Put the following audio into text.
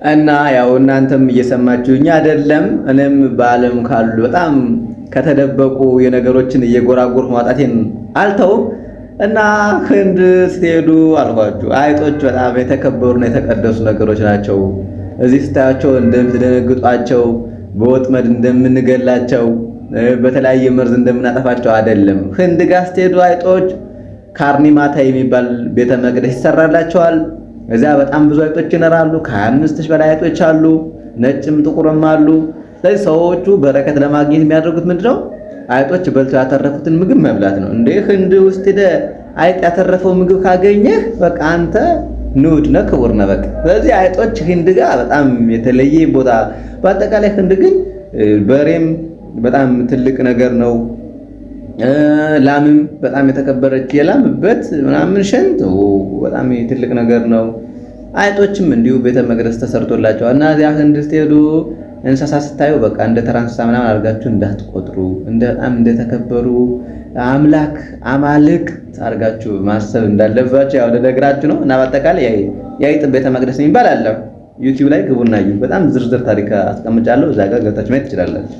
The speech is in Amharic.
እና ያው እናንተም እየሰማችሁኝ አይደለም? እኔም በዓለም ካሉ በጣም ከተደበቁ የነገሮችን እየጎራጎርኩ ማውጣቴን አልተውም። እና ህንድ ስትሄዱ አልኳችሁ አይጦች በጣም የተከበሩና የተቀደሱ ነገሮች ናቸው። እዚህ ስታያቸው እንደምትደነግጧቸው፣ በወጥመድ እንደምንገላቸው፣ በተለያየ መርዝ እንደምናጠፋቸው አይደለም። ህንድ ጋር ስትሄዱ አይጦች ካርኒማታ የሚባል ቤተ መቅደስ ይሰራላቸዋል። እዚያ በጣም ብዙ አይጦች ይኖራሉ። ከ25,000 በላይ አይጦች አሉ። ነጭም ጥቁርም አሉ። ስለዚህ ሰዎቹ በረከት ለማግኘት የሚያደርጉት ምንድነው? አይጦች በልተው ያተረፉትን ምግብ መብላት ነው። እንደ ህንድ ውስጥ ሄደህ አይጥ ያተረፈው ምግብ ካገኘህ በቃ አንተ ንዑድ ነህ፣ ክቡር ነህ በቃ። ስለዚህ አይጦች ህንድ ጋር በጣም የተለየ ቦታ። በአጠቃላይ ህንድ ግን በሬም በጣም ትልቅ ነገር ነው። ላምም በጣም የተከበረች የላም በት ምናምን ሸንት በጣም ትልቅ ነገር ነው። አይጦችም እንዲሁ ቤተ መቅደስ ተሰርቶላቸዋል። እና እዚያ ህንድ ስትሄዱ እንስሳ ስታዩ በቃ እንደ ተራ እንስሳ ምናምን አድርጋችሁ እንዳትቆጥሩ፣ በጣም እንደተከበሩ አምላክ አማልክት አድርጋችሁ ማሰብ እንዳለባችሁ ያው ልነግራችሁ ነው። እና በአጠቃላይ የአይጥ ቤተ መቅደስ የሚባል አለ። ዩቲዩብ ላይ ግቡና እዩ። በጣም ዝርዝር ታሪክ አስቀምጫለሁ። እዛ ጋር ገብታችሁ ማየት ትችላላችሁ።